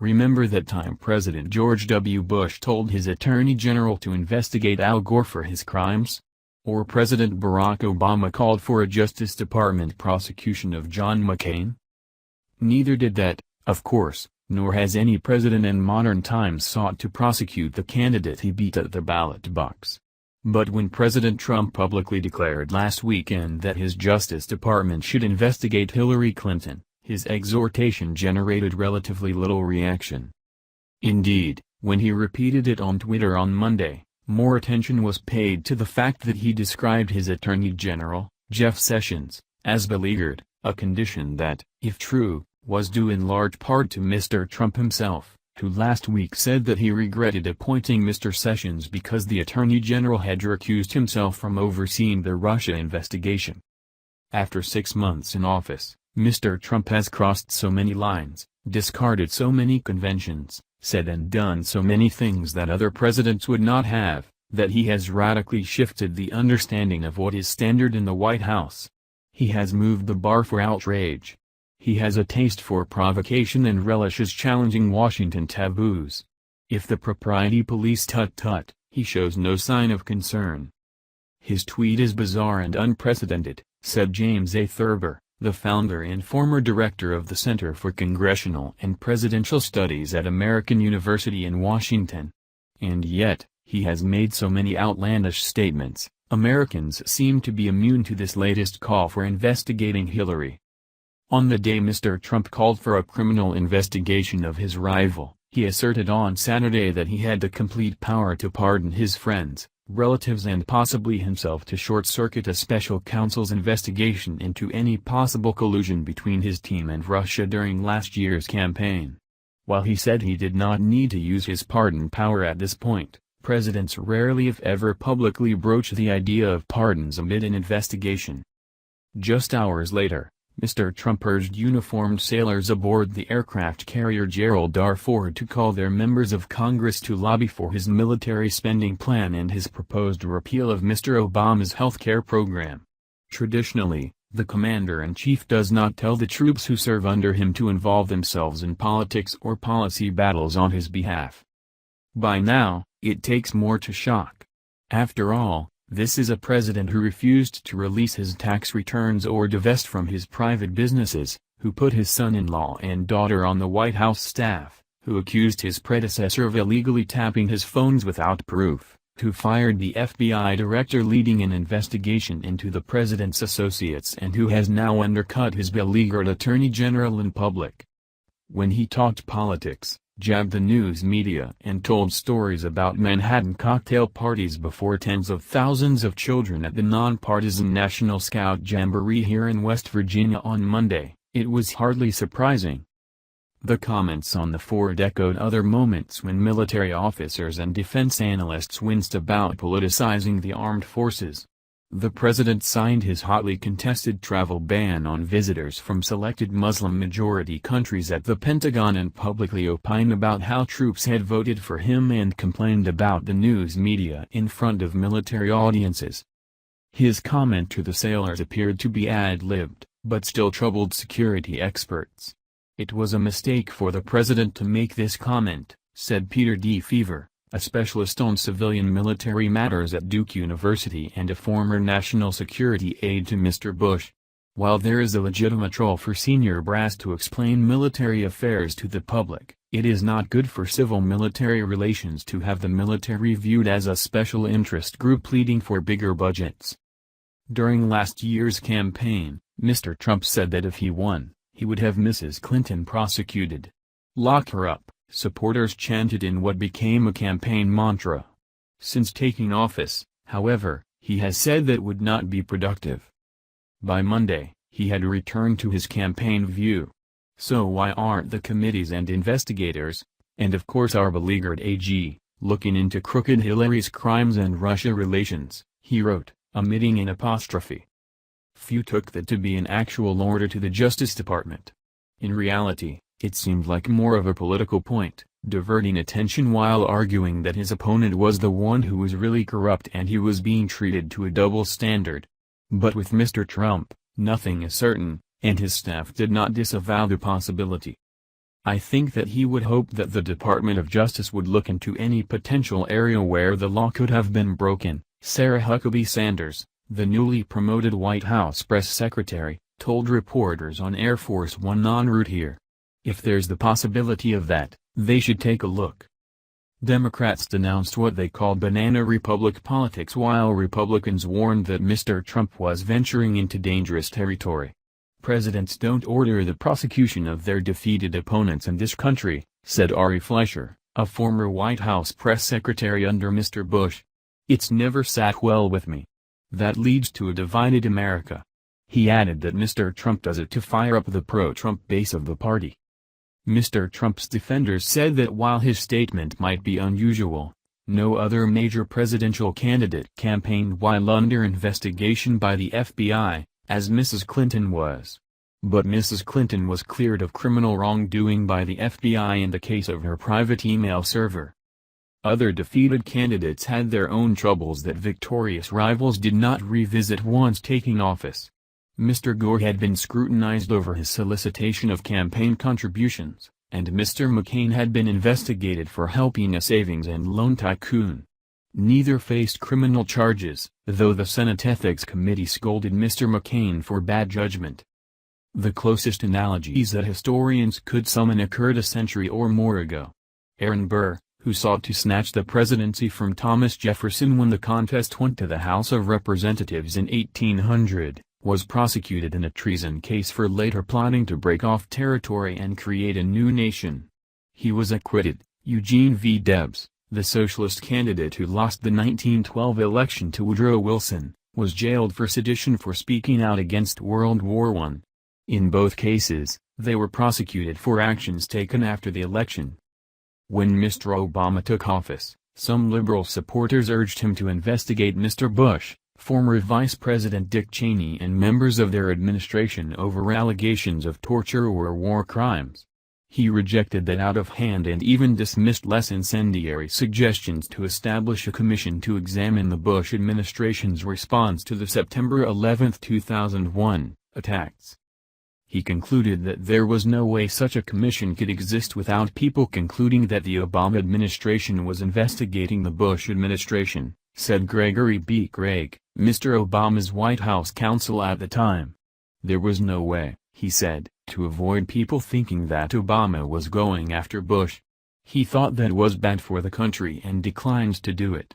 Remember that time President George W. Bush told his Attorney General to investigate Al Gore for his crimes? Or President Barack Obama called for a Justice Department prosecution of John McCain? Neither did that, of course, nor has any president in modern times sought to prosecute the candidate he beat at the ballot box. But when President Trump publicly declared last weekend that his Justice Department should investigate Hillary Clinton, his exhortation generated relatively little reaction. Indeed, when he repeated it on Twitter on Monday, more attention was paid to the fact that he described his Attorney General, Jeff Sessions, as beleaguered, a condition that, if true, was due in large part to Mr. Trump himself, who last week said that he regretted appointing Mr. Sessions because the Attorney General had recused himself from overseeing the Russia investigation. After 6 months in office, Mr. Trump has crossed so many lines, discarded so many conventions, said and done so many things that other presidents would not have, that he has radically shifted the understanding of what is standard in the White House. He has moved the bar for outrage. He has a taste for provocation and relishes challenging Washington taboos. If the propriety police tut-tut, he shows no sign of concern. His tweet is bizarre and unprecedented, said James A. Thurber, the founder and former director of the Center for Congressional and Presidential Studies at American University in Washington. And yet, he has made so many outlandish statements, Americans seem to be immune to this latest call for investigating Hillary. On the day Mr. Trump called for a criminal investigation of his rival, he asserted on Saturday that he had the complete power to pardon his friends, relatives and possibly himself to short-circuit a special counsel's investigation into any possible collusion between his team and Russia during last year's campaign. While he said he did not need to use his pardon power at this point, presidents rarely if ever publicly broach the idea of pardons amid an investigation. Just hours later, Mr. Trump urged uniformed sailors aboard the aircraft carrier Gerald R. Ford to call their members of Congress to lobby for his military spending plan and his proposed repeal of Mr. Obama's health care program. Traditionally, the commander-in-chief does not tell the troops who serve under him to involve themselves in politics or policy battles on his behalf. By now, it takes more to shock. After all, this is a president who refused to release his tax returns or divest from his private businesses, who put his son-in-law and daughter on the White House staff, who accused his predecessor of illegally tapping his phones without proof, who fired the FBI director leading an investigation into the president's associates and who has now undercut his beleaguered attorney general in public. When he talked politics, jabbed the news media and told stories about Manhattan cocktail parties before tens of thousands of children at the nonpartisan National Scout Jamboree here in West Virginia on Monday, it was hardly surprising. The comments on the Ford echoed other moments when military officers and defense analysts winced about politicizing the armed forces. The president signed his hotly contested travel ban on visitors from selected Muslim-majority countries at the Pentagon and publicly opined about how troops had voted for him and complained about the news media in front of military audiences. His comment to the sailors appeared to be ad-libbed, but still troubled security experts. It was a mistake for the president to make this comment, said Peter D. Feaver, a specialist on civilian military matters at Duke University and a former national security aide to Mr. Bush. While there is a legitimate role for senior brass to explain military affairs to the public, it is not good for civil-military relations to have the military viewed as a special interest group pleading for bigger budgets. During last year's campaign, Mr. Trump said that if he won, he would have Mrs. Clinton prosecuted. "Lock her up," supporters chanted in what became a campaign mantra. Since taking office, however, he has said that would not be productive. By Monday, he had returned to his campaign view. So why aren't the committees and investigators, and of course our beleaguered AG, looking into crooked Hillary's crimes and Russia relations, he wrote, omitting an apostrophe. Few took that to be an actual order to the Justice Department. In reality, it seemed like more of a political point, diverting attention while arguing that his opponent was the one who was really corrupt and he was being treated to a double standard. But with Mr. Trump, nothing is certain, and his staff did not disavow the possibility. I think that he would hope that the Department of Justice would look into any potential area where the law could have been broken," Sarah Huckabee Sanders, the newly promoted White House press secretary, told reporters on Air Force One en route here. "If there's the possibility of that, they should take a look." Democrats denounced what they called banana republic politics while Republicans warned that Mr. Trump was venturing into dangerous territory. "Presidents don't order the prosecution of their defeated opponents in this country," said Ari Fleischer, a former White House press secretary under Mr. Bush. "It's never sat well with me. That leads to a divided America." He added that Mr. Trump does it to fire up the pro-Trump base of the party. Mr. Trump's defenders said that while his statement might be unusual, no other major presidential candidate campaigned while under investigation by the FBI, as Mrs. Clinton was. But Mrs. Clinton was cleared of criminal wrongdoing by the FBI in the case of her private email server. Other defeated candidates had their own troubles that victorious rivals did not revisit once taking office. Mr. Gore had been scrutinized over his solicitation of campaign contributions, and Mr. McCain had been investigated for helping a savings and loan tycoon. Neither faced criminal charges, though the Senate Ethics Committee scolded Mr. McCain for bad judgment. The closest analogies that historians could summon occurred a century or more ago. Aaron Burr, who sought to snatch the presidency from Thomas Jefferson when the contest went to the House of Representatives in 1800, was prosecuted in a treason case for later plotting to break off territory and create a new nation. He was acquitted. Eugene V. Debs, the socialist candidate who lost the 1912 election to Woodrow Wilson, was jailed for sedition for speaking out against World War I. In both cases, they were prosecuted for actions taken after the election. When Mr. Obama took office, some liberal supporters urged him to investigate Mr. Bush, former Vice President Dick Cheney and members of their administration over allegations of torture or war crimes. He rejected that out of hand and even dismissed less incendiary suggestions to establish a commission to examine the Bush administration's response to the September 11, 2001, attacks. He concluded that there was no way such a commission could exist without people concluding that the Obama administration was investigating the Bush administration, said Gregory B. Craig, Mr. Obama's White House counsel at the time. There was no way, he said, to avoid people thinking that Obama was going after Bush. He thought that was bad for the country and declined to do it.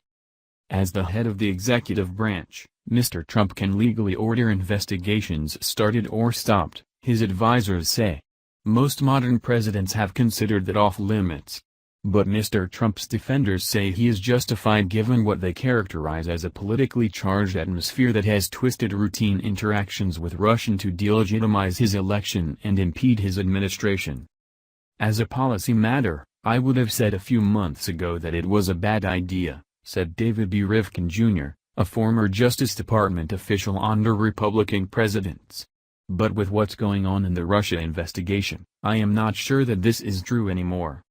As the head of the executive branch, Mr. Trump can legally order investigations started or stopped, his advisors say. Most modern presidents have considered that off limits. But Mr. Trump's defenders say he is justified given what they characterize as a politically charged atmosphere that has twisted routine interactions with Russia to delegitimize his election and impede his administration. As a policy matter, I would have said a few months ago that it was a bad idea, said David B. Rivkin Jr., a former Justice Department official under Republican presidents. But with what's going on in the Russia investigation, I am not sure that this is true anymore.